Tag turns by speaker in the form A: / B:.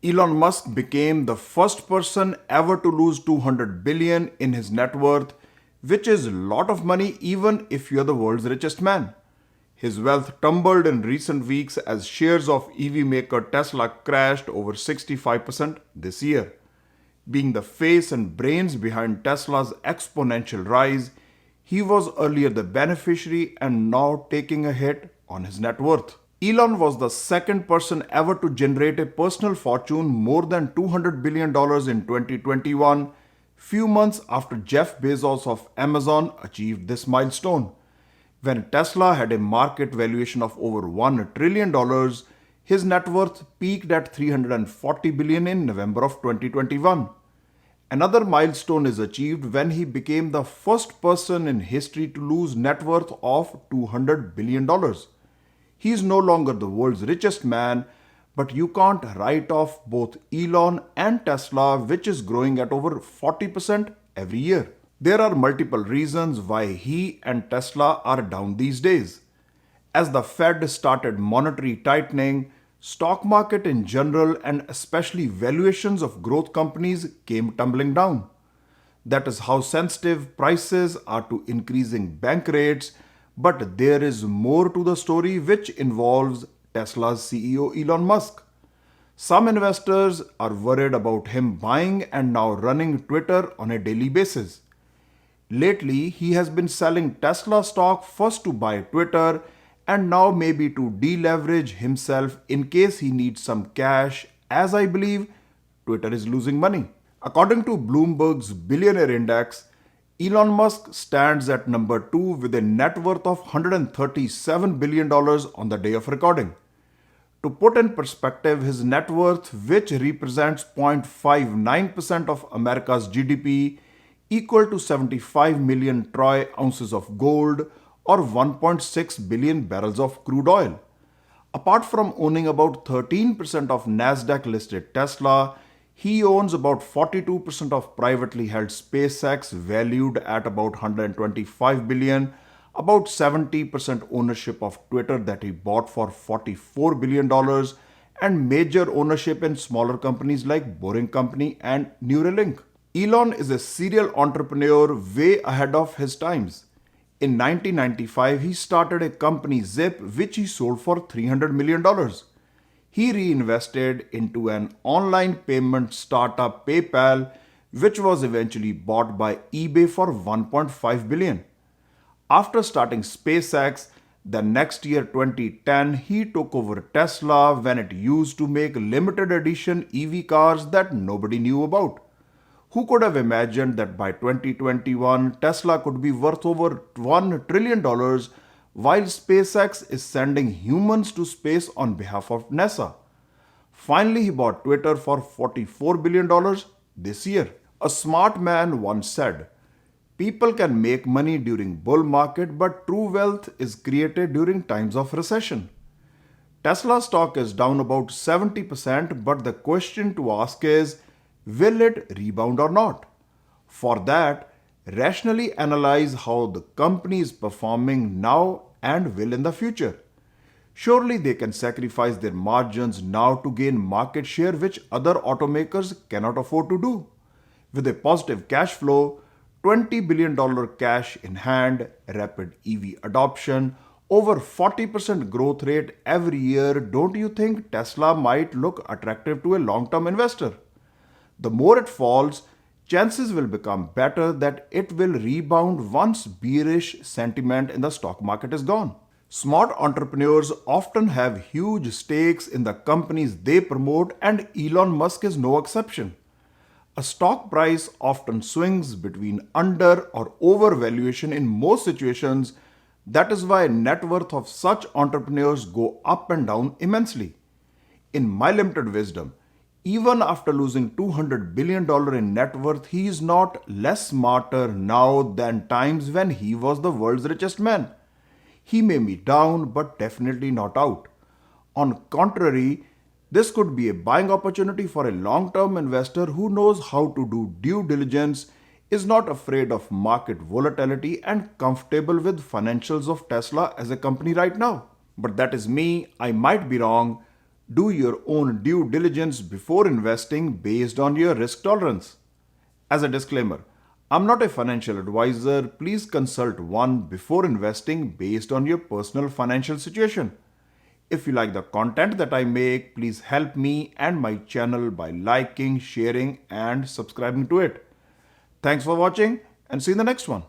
A: Elon Musk became the first person ever to lose 200 billion in his net worth, which is a lot of money even if you're the world's richest man. His wealth tumbled in recent weeks as shares of EV maker Tesla crashed over 65% this year. Being the face and brains behind Tesla's exponential rise, he was earlier the beneficiary and now taking a hit on his net worth. Elon was the second person ever to generate a personal fortune more than $200 billion in 2021, few months after Jeff Bezos of Amazon achieved this milestone. When Tesla had a market valuation of over $1 trillion, his net worth peaked at $340 billion in November of 2021. Another milestone is achieved when he became the first person in history to lose net worth of $200 billion. He is no longer the world's richest man, but you can't write off both Elon and Tesla, which is growing at over 40% every year. There are multiple reasons why he and Tesla are down these days. As the Fed started monetary tightening, stock market in general and especially valuations of growth companies came tumbling down. That is how sensitive prices are to increasing bank rates, but there is more to the story which involves Tesla's CEO Elon Musk. Some investors are worried about him buying and now running Twitter on a daily basis. Lately, he has been selling Tesla stock first to buy Twitter and now maybe to deleverage himself in case he needs some cash, as I believe Twitter is losing money. According to Bloomberg's Billionaire Index, Elon Musk stands at number 2 with a net worth of $137 billion on the day of recording. To put in perspective his net worth, which represents 0.59% of America's GDP, equal to 75 million troy ounces of gold or 1.6 billion barrels of crude oil. Apart from owning about 13% of Nasdaq-listed Tesla, he owns about 42% of privately held SpaceX valued at about 125 billion, about 70% ownership of Twitter that he bought for $44 billion, and major ownership in smaller companies like Boring Company and Neuralink. Elon is a serial entrepreneur way ahead of his times. In 1995, he started a company Zip, which he sold for $300 million. He reinvested into an online payment startup PayPal, which was eventually bought by eBay for $1.5 billion. After starting SpaceX, the next year 2010, he took over Tesla when it used to make limited edition EV cars that nobody knew about. Who could have imagined that by 2021, Tesla could be worth over $1 trillion while SpaceX is sending humans to space on behalf of NASA? Finally, he bought Twitter for $44 billion this year. A smart man once said, "People can make money during bull market, but true wealth is created during times of recession." Tesla stock is down about 70%, but the question to ask is, will it rebound or not? For that, rationally analyze how the company is performing now and will in the future. Surely they can sacrifice their margins now to gain market share, which other automakers cannot afford to do. With a positive cash flow, $20 billion cash in hand, rapid EV adoption, over 40% growth rate every year, don't you think Tesla might look attractive to a long-term investor? The more it falls, chances will become better that it will rebound once bearish sentiment in the stock market is gone. Smart entrepreneurs often have huge stakes in the companies they promote, and Elon Musk is no exception. A stock price often swings between under or overvaluation in most situations. That is why net worth of such entrepreneurs go up and down immensely. In my limited wisdom, even after losing $200 billion in net worth, he is not less smarter now than times when he was the world's richest man. He may be down, but definitely not out. On contrary, this could be a buying opportunity for a long-term investor who knows how to do due diligence, is not afraid of market volatility, and comfortable with financials of Tesla as a company right now. But that is me, I might be wrong. Do your own due diligence before investing based on your risk tolerance. As a disclaimer, I'm not a financial advisor. Please consult one before investing based on your personal financial situation. If you like the content that I make, please help me and my channel by liking, sharing, and subscribing to it. Thanks for watching and see you in the next one.